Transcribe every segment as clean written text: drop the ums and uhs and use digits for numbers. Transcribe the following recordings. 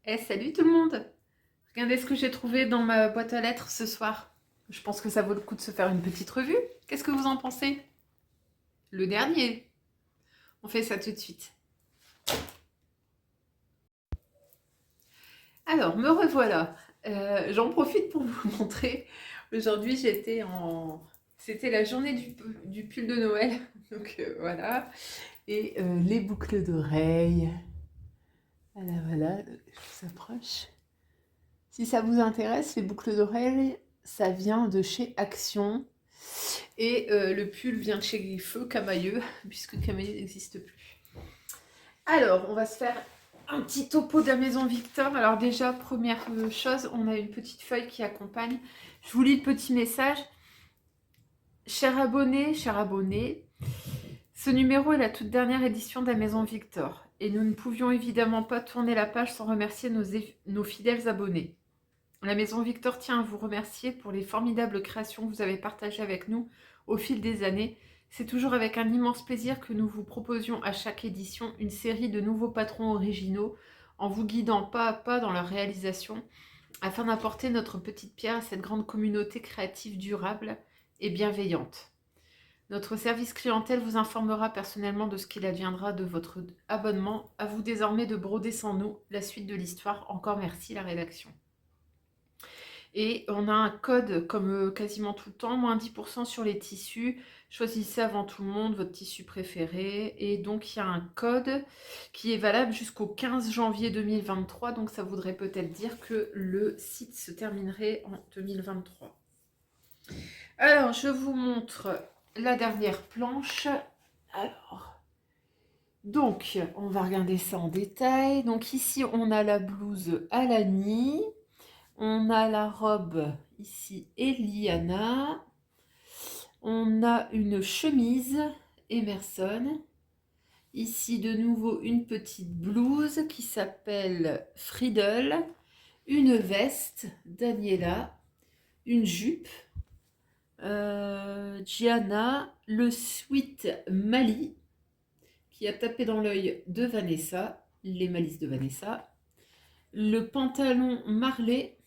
Salut tout le monde! Regardez ce que j'ai trouvé dans ma boîte à lettres ce soir. Je pense que ça vaut le coup de se faire une petite revue. Qu'est-ce que vous en pensez? Le dernier. On fait ça tout de suite. Alors, me revoilà. J'en profite pour vous montrer. Aujourd'hui, C'était la journée du pull de Noël. Donc voilà. Et les boucles d'oreilles. Voilà, voilà. Je vous approche. Si ça vous intéresse, les boucles d'oreilles, ça vient de chez Action. Et le pull vient de chez Feu Camailleux, puisque Camailleux n'existe plus. Alors, on va se faire un petit topo de la maison Victor. Alors déjà, première chose, on a une petite feuille qui accompagne. Je vous lis le petit message. Cher abonné, ce numéro est la toute dernière édition de la maison Victor. Et nous ne pouvions évidemment pas tourner la page sans remercier nos fidèles abonnés. La maison Victor tient à vous remercier pour les formidables créations que vous avez partagées avec nous au fil des années. C'est toujours avec un immense plaisir que nous vous proposions à chaque édition une série de nouveaux patrons originaux en vous guidant pas à pas dans leur réalisation afin d'apporter notre petite pierre à cette grande communauté créative durable et bienveillante. Notre service clientèle vous informera personnellement de ce qu'il adviendra de votre abonnement. À vous désormais de broder sans nous la suite de l'histoire. Encore merci la rédaction. Et on a un code, comme quasiment tout le temps, moins 10% sur les tissus. Choisissez avant tout le monde votre tissu préféré. Et donc, il y a un code qui est valable jusqu'au 15 janvier 2023. Donc, ça voudrait peut-être dire que le site se terminerait en 2023. Alors, je vous montre la dernière planche. Alors, donc, on va regarder ça en détail. Donc, ici, on a la blouse Alani. On a la robe ici Eliana. On a une chemise Emerson. Ici de nouveau une petite blouse qui s'appelle Friedel. Une veste Daniela. Une jupe Gianna. Le sweat Mali qui a tapé dans l'œil de Vanessa. Les malices de Vanessa. Le pantalon Marley.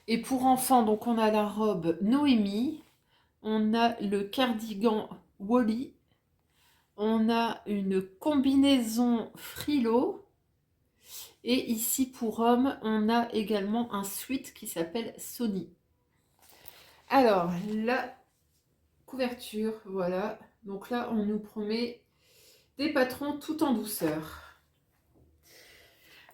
Et pour enfants, donc on a la robe Noémie, on a le cardigan Wally, on a une combinaison Frilo, et ici pour hommes, on a également un sweat qui s'appelle Sony. Alors, la couverture, voilà. Donc là, on nous promet des patrons tout en douceur.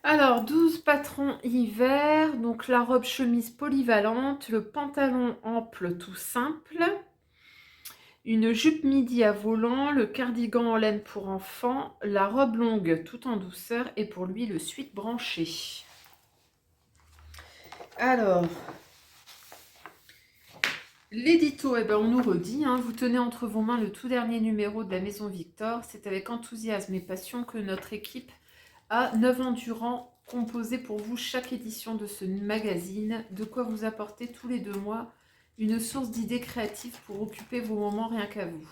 Alors, 12 patrons hiver, donc la robe chemise polyvalente, le pantalon ample tout simple, une jupe midi à volant, le cardigan en laine pour enfants, la robe longue tout en douceur et pour lui le sweat branché. Alors, l'édito, eh ben on nous redit, hein, vous tenez entre vos mains le tout dernier numéro de la maison Victor. C'est avec enthousiasme et passion que notre équipe a 9 ans durant composé pour vous chaque édition de ce magazine, de quoi vous apporter tous les 2 mois une source d'idées créatives pour occuper vos moments rien qu'à vous.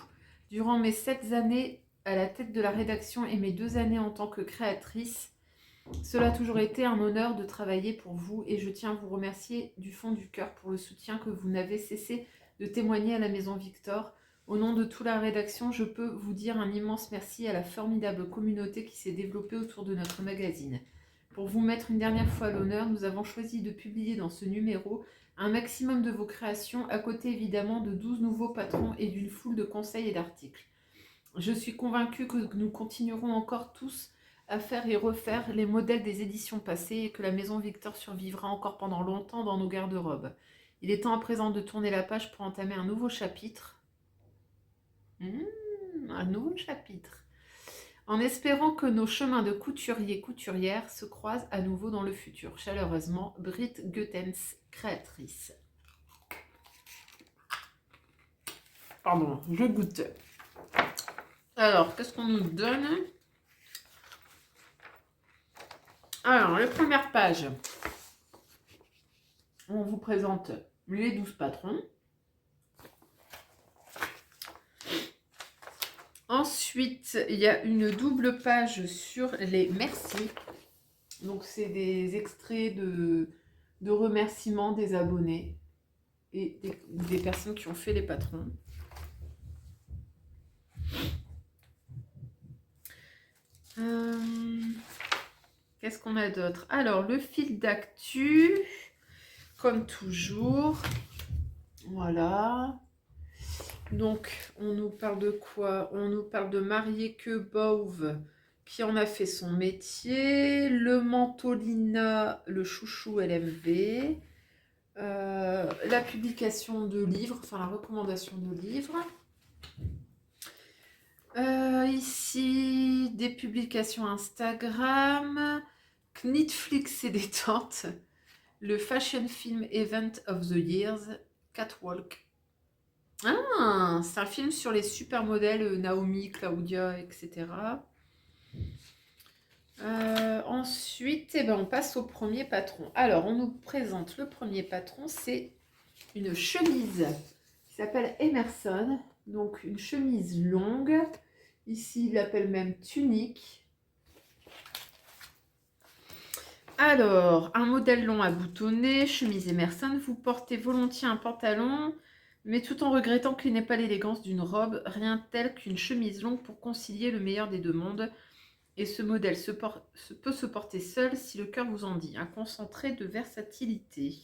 Durant mes 7 années à la tête de la rédaction et mes 2 années en tant que créatrice, cela a toujours été un honneur de travailler pour vous et je tiens à vous remercier du fond du cœur pour le soutien que vous n'avez cessé de témoigner à la maison Victor. Au nom de toute la rédaction, je peux vous dire un immense merci à la formidable communauté qui s'est développée autour de notre magazine. Pour vous mettre une dernière fois à l'honneur, nous avons choisi de publier dans ce numéro un maximum de vos créations, à côté évidemment de 12 nouveaux patrons et d'une foule de conseils et d'articles. Je suis convaincue que nous continuerons encore tous à faire et refaire les modèles des éditions passées et que la maison Victor survivra encore pendant longtemps dans nos garde-robes. Il est temps à présent de tourner la page pour entamer un nouveau chapitre. Un nouveau chapitre. En espérant que nos chemins de couturiers-couturières se croisent à nouveau dans le futur. Chaleureusement, Britt Goethens, créatrice. Pardon, je goûte. Alors, qu'est-ce qu'on nous donne? Alors, les premières pages, on vous présente les 12 patrons. Ensuite, il y a une double page sur les merci. Donc, c'est des extraits de remerciements des abonnés et des personnes qui ont fait les patrons. Qu'est-ce qu'on a d'autre? Alors, le fil d'actu, comme toujours. Voilà. Donc, on nous parle de quoi? On nous parle de Marieke Bouw, qui en a fait son métier. Le Mentolina, le chouchou LMV. La publication de livres, enfin la recommandation de livres. Ici, des publications Instagram. Knitflix et détente. Le Fashion Film Event of the Years. Catwalk. Ah, c'est un film sur les supermodèles Naomi, Claudia, etc. Ensuite, eh ben, on passe au premier patron. Alors, on nous présente le premier patron, c'est une chemise qui s'appelle Emerson. Donc, une chemise longue. Ici, il l'appelle même tunique. Alors, un modèle long à boutonner, chemise Emerson. Vous portez volontiers un pantalon, mais tout en regrettant qu'il n'ait pas l'élégance d'une robe, rien tel qu'une chemise longue pour concilier le meilleur des deux mondes. Et ce modèle peut se porter seul si le cœur vous en dit. Un concentré de versatilité.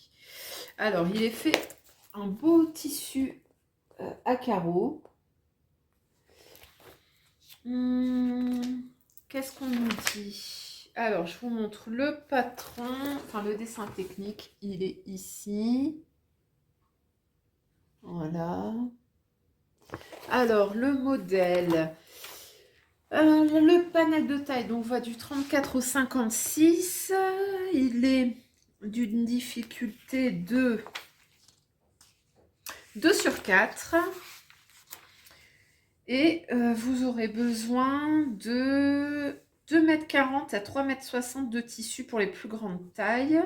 Alors, il est fait en beau tissu à carreaux. Qu'est-ce qu'on nous dit? Alors, je vous montre le patron, enfin le dessin technique, il est ici. Voilà. Alors, le modèle. Le panel de taille donc va du 34 au 56. Il est d'une difficulté de 2/4. Et vous aurez besoin de 2,40 m à 3,60 m de tissu pour les plus grandes tailles.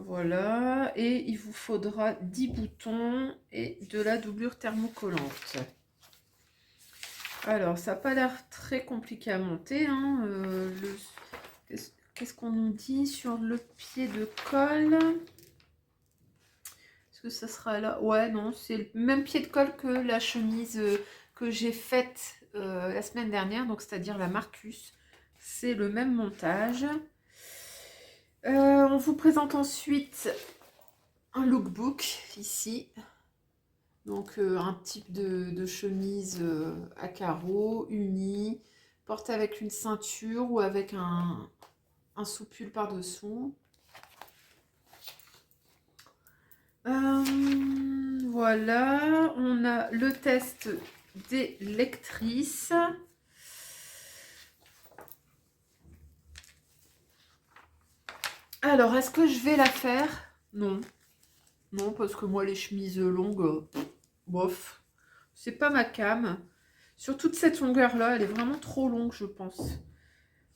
Voilà. Et il vous faudra 10 boutons et de la doublure thermocollante. Alors, ça n'a pas l'air très compliqué à monter. Hein. Qu'est-ce qu'on nous dit sur le pied de colle? Que ça sera là. Ouais, non, c'est le même pied de colle que la chemise que j'ai faite la semaine dernière, donc c'est-à-dire la Marcus. C'est le même montage. On vous présente ensuite un lookbook ici. Donc un type de chemise à carreaux, unie, portée avec une ceinture ou avec un sous-pull par-dessous. Voilà, on a le test des lectrices. Alors, est-ce que je vais la faire? Non. Non, parce que moi, les chemises longues, bof. C'est pas ma cam. Sur toute cette longueur-là, elle est vraiment trop longue, je pense.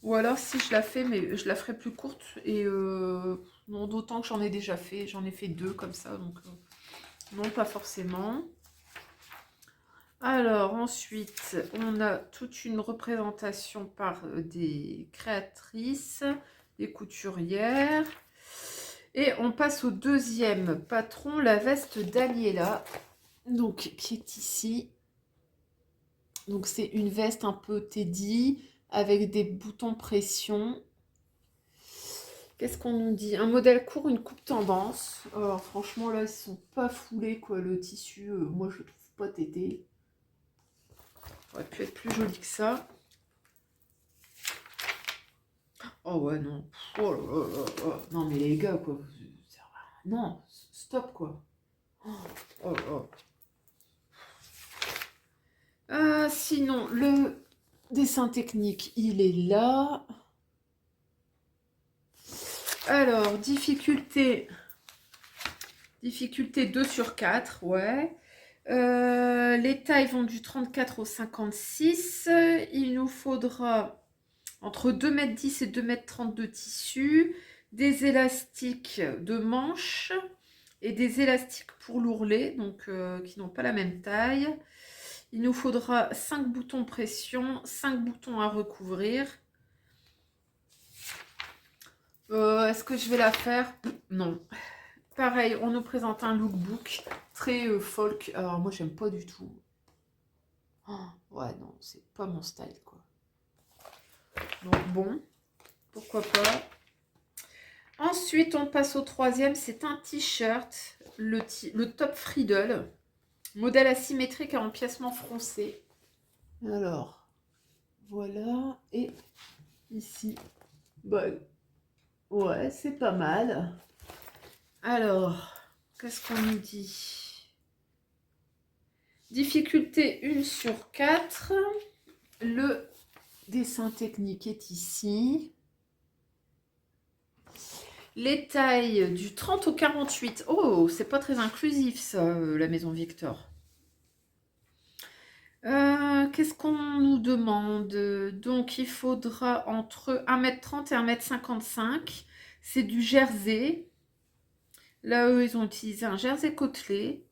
Ou alors, si je la fais, mais je la ferai plus courte. Et non, d'autant que j'en ai déjà fait. J'en ai fait 2 comme ça, donc... non, pas forcément. Alors, ensuite, on a toute une représentation par des créatrices, des couturières. Et on passe au deuxième patron, la veste d'Aniela, donc qui est ici. Donc, c'est une veste un peu teddy, avec des boutons pression. Qu'est-ce qu'on nous dit? Un modèle court, une coupe tendance. Alors, franchement, là, ils sont pas foulés, quoi. Le tissu, moi, je le trouve pas tété. Ça aurait pu être plus joli que ça. Oh ouais, non. Oh là là là là. Non, mais les gars, quoi. Non, stop, quoi. Oh là. Sinon, le dessin technique, il est là. Alors, difficulté 2/4, ouais. Les tailles vont du 34 au 56. Il nous faudra entre 2,10 m et 2,30 m de tissu, des élastiques de manches et des élastiques pour l'ourlet, donc qui n'ont pas la même taille. Il nous faudra 5 boutons pression, 5 boutons à recouvrir. Est-ce que je vais la faire? Non. Pareil, on nous présente un lookbook très folk. Alors moi, j'aime pas du tout. Oh, ouais, non, c'est pas mon style, quoi. Donc bon, pourquoi pas. Ensuite, on passe au troisième. C'est un t-shirt, le Top Friedel. Modèle asymétrique à empiècement froncé. Alors, voilà. Et ici, bah, ouais, c'est pas mal. Alors, qu'est-ce qu'on nous dit? Difficulté 1 sur 4. Le dessin technique est ici. Les tailles du 30 au 48. Oh, c'est pas très inclusif ça, la maison Victor. Qu'est-ce qu'on nous demande? Donc, il faudra entre 1,30 m et 1,55 m. C'est du jersey. Là, eux, ils ont utilisé un jersey côtelé.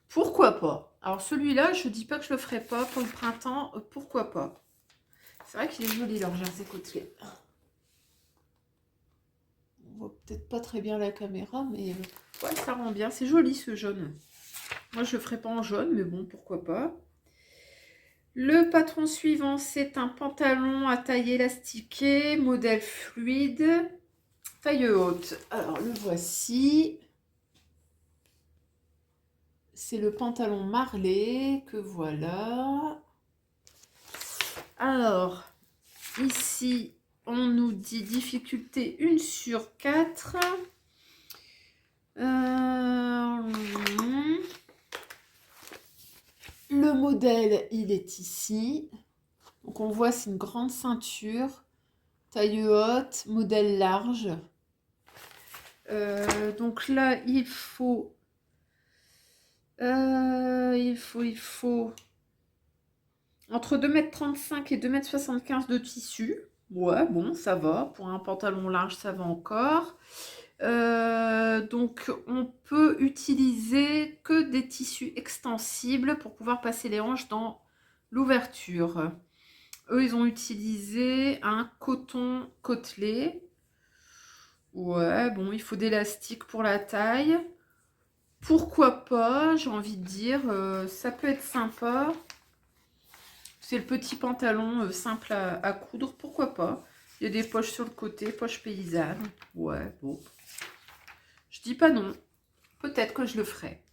Pourquoi pas? Alors, celui-là, je dis pas que je le ferai pas pour le printemps. Pourquoi pas? C'est vrai qu'il est joli, leur jersey côtelé. On voit peut-être pas très bien la caméra, mais ouais, ça rend bien. C'est joli, ce jaune. Moi, je le ferai pas en jaune, mais bon, pourquoi pas. Le patron suivant, c'est un pantalon à taille élastiquée, modèle fluide, taille haute. Alors, le voici. C'est le pantalon Marley que voilà. Alors, ici, on nous dit difficulté 1 sur 4. Le modèle, il est ici. Donc, on voit, c'est une grande ceinture. Taille haute, modèle large. Donc là, il faut entre 2,35 m et 2,75 m de tissu. Ouais, bon, ça va. Pour un pantalon large, ça va encore. Donc, on peut utiliser que des tissus extensibles pour pouvoir passer les hanches dans l'ouverture. Eux, ils ont utilisé un coton côtelé. Ouais, bon, il faut d'élastique pour la taille. Pourquoi pas, j'ai envie de dire, ça peut être sympa. C'est le petit pantalon simple à coudre, pourquoi pas. Il y a des poches sur le côté, poches paysannes. Ouais, bon. Je dis pas non. Peut-être que je le ferai.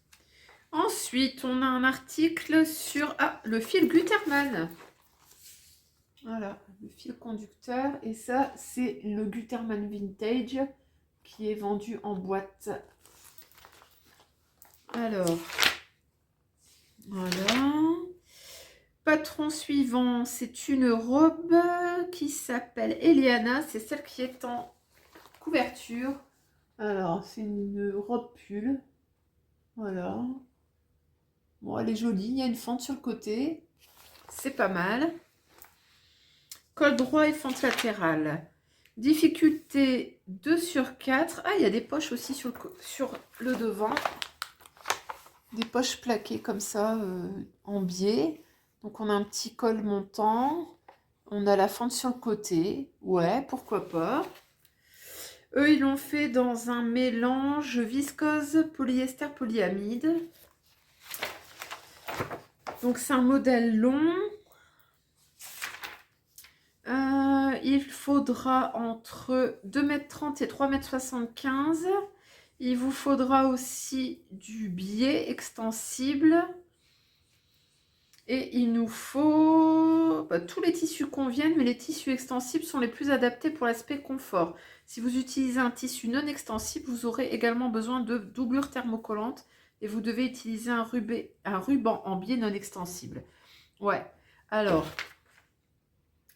Ensuite, on a un article sur le fil Gutermann. Voilà, le fil conducteur. Et ça, c'est le Gutermann Vintage qui est vendu en boîte. Alors, voilà. Patron suivant, c'est une robe qui s'appelle Eliana. C'est celle qui est en couverture. Alors, c'est une robe pull. Voilà. Bon, elle est jolie. Il y a une fente sur le côté. C'est pas mal. Col droit et fente latérale. Difficulté 2 sur 4. Ah, il y a des poches aussi sur le devant. Des poches plaquées comme ça, en biais. Donc, on a un petit col montant. On a la fente sur le côté. Ouais, pourquoi pas. Eux, ils l'ont fait dans un mélange viscose, polyester, polyamide. Donc, c'est un modèle long. Il faudra entre 2,30 m et 3,75 m. Il vous faudra aussi du biais extensible. Et il nous faut... tous les tissus conviennent, mais les tissus extensibles sont les plus adaptés pour l'aspect confort. Si vous utilisez un tissu non extensible, vous aurez également besoin de doublure thermocollante et vous devez utiliser un ruban en biais non extensible. Ouais, alors,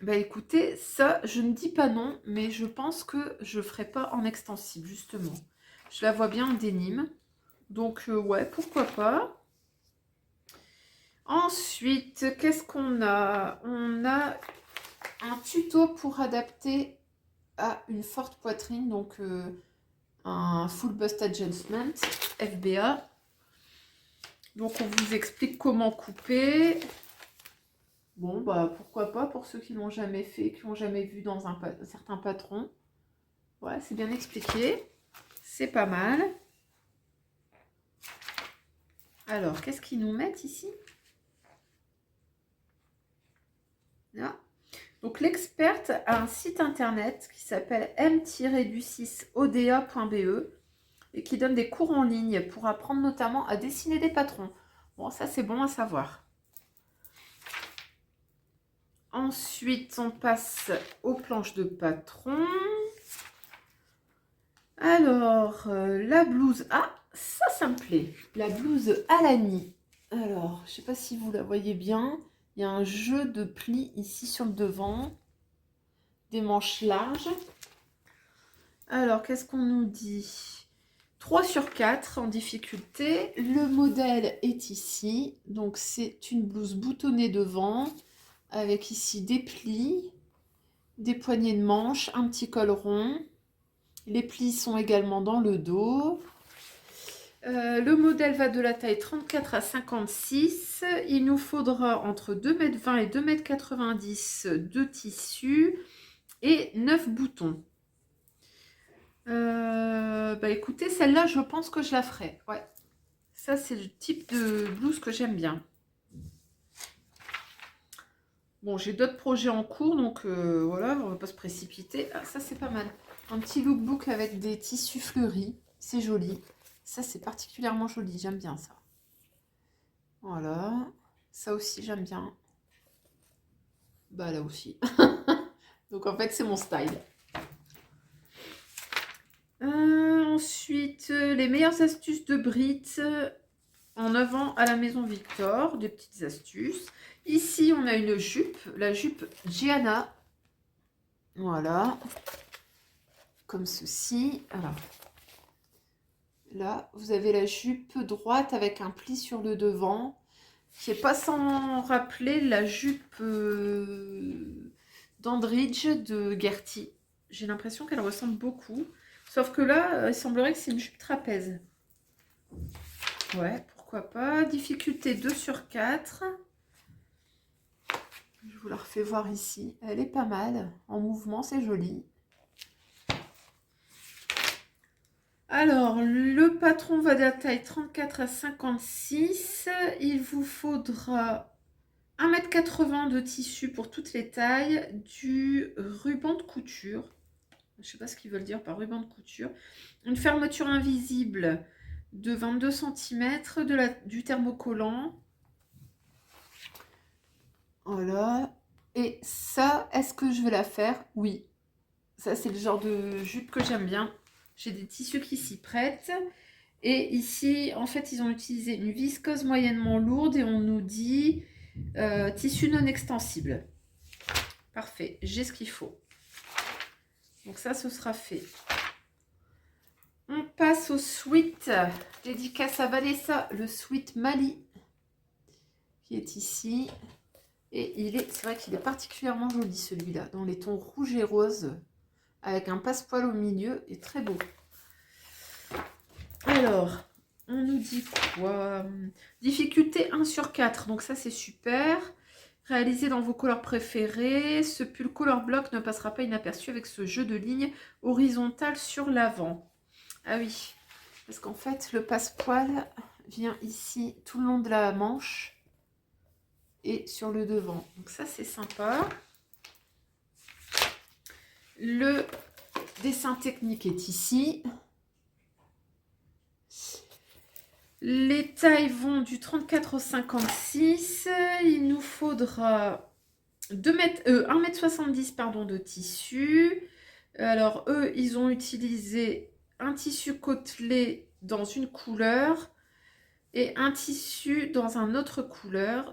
écoutez, ça, je ne dis pas non, mais je pense que je ne ferai pas en extensible, justement. Je la vois bien en dénime. Donc, ouais, pourquoi pas. Ensuite, qu'est-ce qu'on a? On a un tuto pour adapter à une forte poitrine, donc un full bust adjustment, FBA. Donc, on vous explique comment couper. Bon, bah, pourquoi pas pour ceux qui l'ont jamais fait, qui l'ont jamais vu dans un certain patron. Ouais, c'est bien expliqué. C'est pas mal. Alors, qu'est-ce qu'ils nous mettent ici? Là. Donc, l'experte a un site internet qui s'appelle m-du6oda.be et qui donne des cours en ligne pour apprendre notamment à dessiner des patrons. Bon, ça, c'est bon à savoir. Ensuite, on passe aux planches de patron. Alors, la blouse. Ah, ça me plaît. La blouse Alani. Alors, je ne sais pas si vous la voyez bien. Il y a un jeu de plis ici sur le devant. Des manches larges. Alors, qu'est-ce qu'on nous dit? 3 sur 4 en difficulté. Le modèle est ici. Donc, c'est une blouse boutonnée devant. Avec ici des plis. Des poignées de manches. Un petit col rond. Les plis sont également dans le dos. Le modèle va de la taille 34 à 56. Il nous faudra entre 2,20 m et 2,90 m de tissu et 9 boutons. Bah écoutez, celle-là, je pense que je la ferai. Ouais. Ça, c'est le type de blouse que j'aime bien. Bon, j'ai d'autres projets en cours, donc voilà, on va pas se précipiter. Ah, ça, c'est pas mal. Un petit lookbook avec des tissus fleuris. C'est joli. Ça, c'est particulièrement joli. J'aime bien ça. Voilà. Ça aussi, j'aime bien. Bah, là aussi. Donc, en fait, c'est mon style. Ensuite, les meilleures astuces de Brit en avant à la maison Victor. Des petites astuces. Ici, on a une jupe. La jupe Gianna. Voilà. Comme ceci. Alors, là, vous avez la jupe droite avec un pli sur le devant, qui n'est pas sans rappeler la jupe d'Andridge de Gertie. J'ai l'impression qu'elle ressemble beaucoup. Sauf que là, il semblerait que c'est une jupe trapèze. Ouais, pourquoi pas. Difficulté 2 sur 4. Je vous la refais voir ici. Elle est pas mal. En mouvement, c'est joli. Alors, le patron va de la taille 34 à 56. Il vous faudra 1,80 m de tissu pour toutes les tailles, du ruban de couture. Je ne sais pas ce qu'ils veulent dire par ruban de couture. Une fermeture invisible de 22 cm, du thermocollant. Voilà. Et ça, est-ce que je vais la faire? Oui. Ça, c'est le genre de jupe que j'aime bien. J'ai des tissus qui s'y prêtent. Et ici, en fait, ils ont utilisé une viscose moyennement lourde et on nous dit tissu non extensible. Parfait, j'ai ce qu'il faut. Donc ça, ce sera fait. On passe au sweat. Dédicace à Vanessa, le sweat Mali, qui est ici. Et c'est vrai qu'il est particulièrement joli celui-là, dans les tons rouge et rose, avec un passepoil au milieu, et très beau. Alors, on nous dit quoi? Difficulté 1 sur 4, donc ça c'est super. Réalisé dans vos couleurs préférées, ce pull color block ne passera pas inaperçu avec ce jeu de lignes horizontales sur l'avant. Ah oui, parce qu'en fait le passepoil vient ici tout le long de la manche et sur le devant. Donc ça c'est sympa. Le dessin technique est ici. Les tailles vont du 34 au 56. Il nous faudra 1,70 m pardon, de tissu. Alors, eux, ils ont utilisé un tissu côtelé dans une couleur et un tissu dans une autre couleur,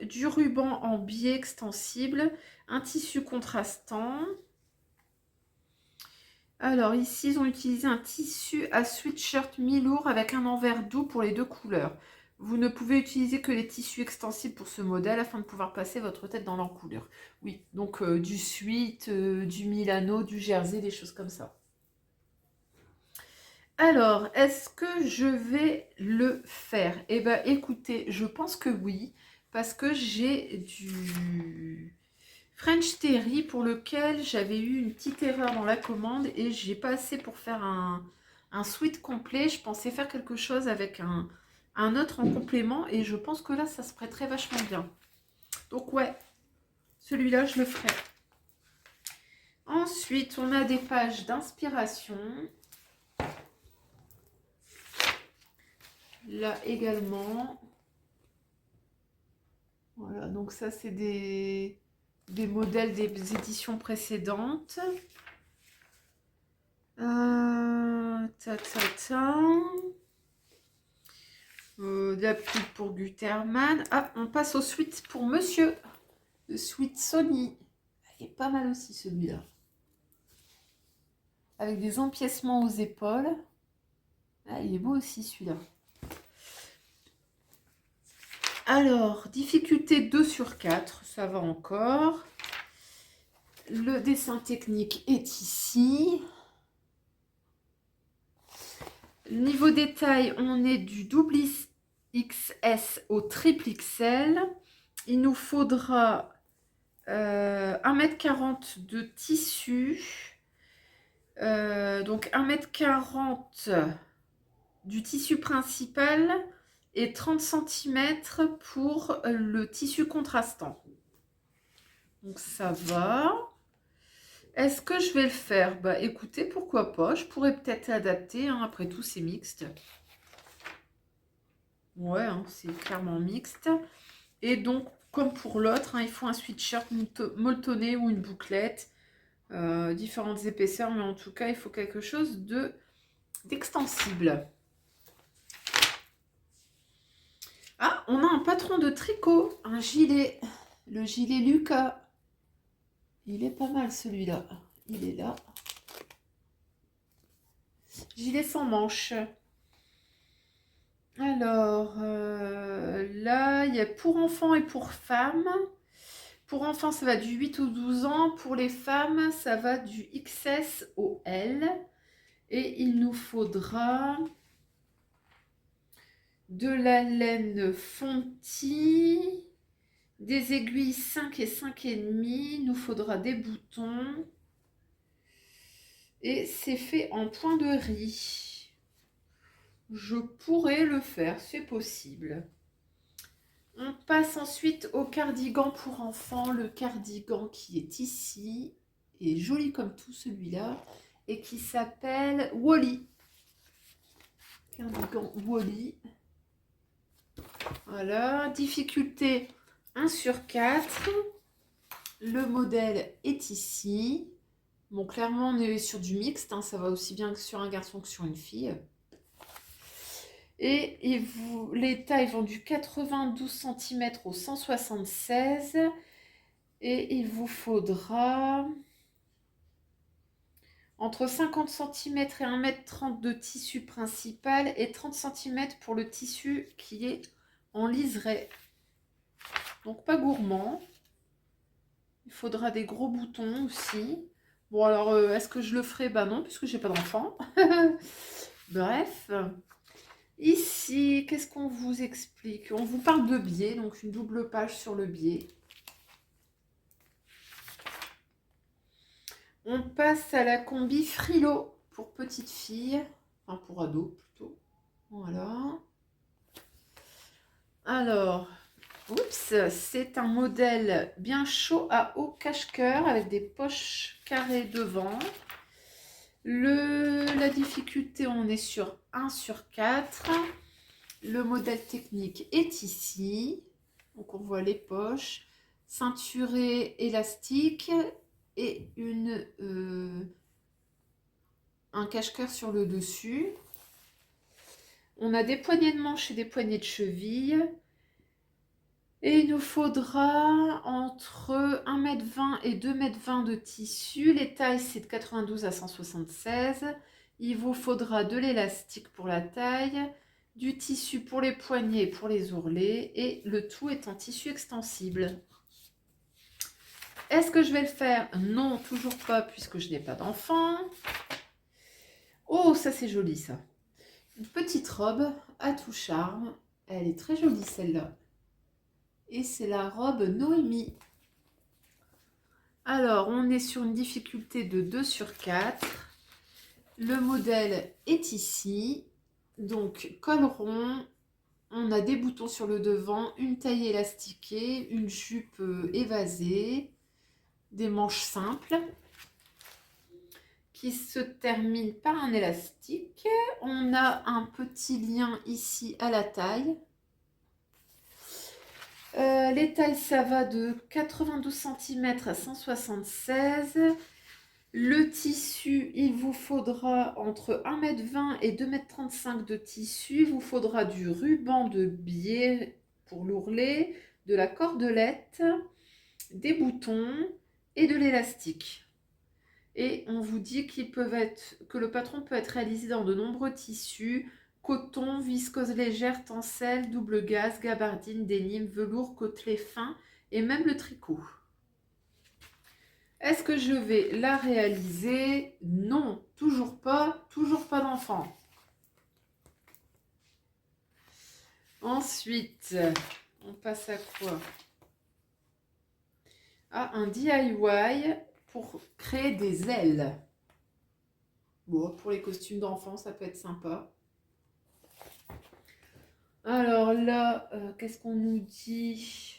du ruban en biais extensible, un tissu contrastant. Alors ici, ils ont utilisé un tissu à sweatshirt mi-lourd avec un envers doux pour les deux couleurs. Vous ne pouvez utiliser que les tissus extensibles pour ce modèle afin de pouvoir passer votre tête dans leur couleur. Oui, donc du sweat, du Milano, du jersey, des choses comme ça. Alors, est-ce que je vais le faire? Eh bien, écoutez, je pense que oui, parce que j'ai du French Terry pour lequel j'avais eu une petite erreur dans la commande et j'ai pas assez pour faire un sweat complet. Je pensais faire quelque chose avec un autre en complément et je pense que là, ça se prêterait vachement bien. Donc ouais, celui-là, je le ferai. Ensuite, on a des pages d'inspiration. Là également. Voilà, donc ça, c'est des modèles des éditions précédentes. Ta, ta, ta. De la pub pour Gutermann. Ah, on passe au suite pour Monsieur. Le suite Sony. Il est pas mal aussi celui-là. Avec des empiècements aux épaules. Ah, il est beau aussi celui-là. Alors, difficulté 2 sur 4, ça va encore. Le dessin technique est ici. Niveau détail, on est du double XS au triple XL. Il nous faudra 1,40 m de tissu. Donc 1,40 m du tissu principal et 30 cm pour le tissu contrastant. Donc ça va. Est-ce que je vais le faire? Bah écoutez, pourquoi pas. Je pourrais peut-être adapter, hein, après tout c'est mixte. Ouais, hein, c'est clairement mixte. Et donc, comme pour l'autre, hein, il faut un sweatshirt molletonné ou une bouclette. Différentes épaisseurs, mais en tout cas, il faut quelque chose d'extensible. Ah, on a un patron de tricot, un gilet. Le gilet Lucas. Il est pas mal celui-là. Il est là. Gilet sans manches. Alors, là, il y a pour enfants et pour femmes. Pour enfants, ça va du 8 au 12 ans. Pour les femmes, ça va du XS au L. Et il nous faudra de la laine Fonti, des aiguilles 5 et 5,5. Il nous faudra des boutons. Et c'est fait en point de riz. Je pourrais le faire, c'est possible. On passe ensuite au cardigan pour enfants. Le cardigan qui est ici, est joli comme tout celui-là, et qui s'appelle Wally. Cardigan Wally. Voilà, difficulté 1 sur 4. Le modèle est ici. Bon, clairement, on est sur du mixte, hein, ça va aussi bien que sur un garçon que sur une fille. Et les tailles vont du 92 cm au 176. Et il vous faudra entre 50 cm et 1,30 m de tissu principal et 30 cm pour le tissu qui est en liseré. Donc pas gourmand. Il faudra des gros boutons aussi. Bon alors, est-ce que je le ferai? Bah non, puisque j'ai pas d'enfant. Bref. Ici, qu'est-ce qu'on vous explique? On vous parle de biais, donc une double page sur le biais. On passe à la combi Frilo pour petite fille, enfin pour ado plutôt. Voilà. Alors, oups, c'est un modèle bien chaud à haut cache-cœur avec des poches carrées devant. La difficulté, on est sur 1 sur 4. Le modèle technique est ici. Donc on voit les poches, ceinturé élastique et un cache-cœur sur le dessus. On a des poignées de manche et des poignées de cheville. Et il nous faudra entre 1,20 m et 2,20 m de tissu. Les tailles, c'est de 92 à 176. Il vous faudra de l'élastique pour la taille, du tissu pour les poignets et pour les ourlets. Et le tout est en tissu extensible. Est-ce que je vais le faire? Non, toujours pas, puisque je n'ai pas d'enfant. Oh, ça c'est joli ça. Une petite robe à tout charme. Elle est très jolie celle-là. Et c'est la robe Noémie. Alors, on est sur une difficulté de 2 sur 4. Le modèle est ici. Donc, col rond. On a des boutons sur le devant, une taille élastiquée, une jupe évasée, des manches simples qui se terminent par un élastique. On a un petit lien ici à la taille. Les tailles, ça va de 92 cm à 176. Le tissu, il vous faudra entre 1,20 m et 2,35 m de tissu. Il vous faudra du ruban de biais pour l'ourlet, de la cordelette, des boutons et de l'élastique. Et on vous dit que le patron peut être réalisé dans de nombreux tissus: coton, viscose légère, tencel, double gaze, gabardine, dénime, velours, côtelé fin et même le tricot. Est-ce que je vais la réaliser? Non, toujours pas d'enfant. Ensuite, on passe à quoi? À un DIY pour créer des ailes. Bon, pour les costumes d'enfants, ça peut être sympa. Alors là, qu'est-ce qu'on nous dit?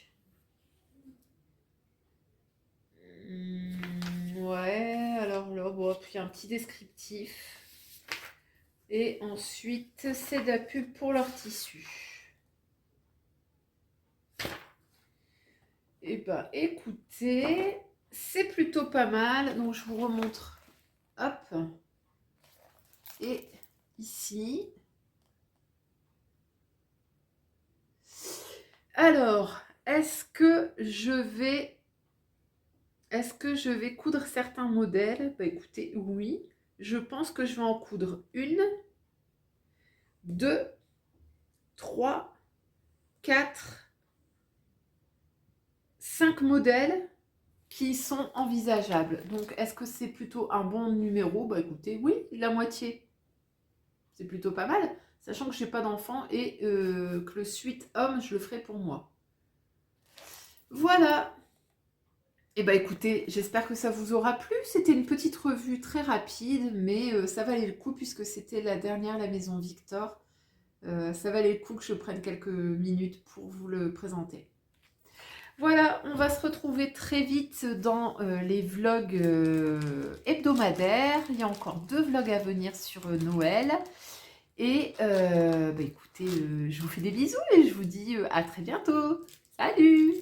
Ouais, alors là, bon, puis un petit descriptif. Et ensuite, c'est de la pub pour leur tissu. Eh ben, écoutez, c'est plutôt pas mal. Donc, je vous remontre. Hop. Et ici. Alors, est-ce que je vais coudre certains modèles? Bah écoutez, oui. Je pense que je vais en coudre 1, 2, 3, 4, 5 modèles qui sont envisageables. Donc, est-ce que c'est plutôt un bon numéro? Bah écoutez, oui, la moitié. C'est plutôt pas mal, sachant que je n'ai pas d'enfant et que le suite homme, je le ferai pour moi. Voilà. Et bah écoutez, j'espère que ça vous aura plu. C'était une petite revue très rapide, mais ça valait le coup puisque c'était la dernière, la maison Victor. Ça valait le coup que je prenne quelques minutes pour vous le présenter. Voilà, on va se retrouver très vite dans les vlogs hebdomadaires. Il y a encore 2 vlogs à venir sur Noël. Et bah écoutez, je vous fais des bisous et je vous dis à très bientôt. Salut!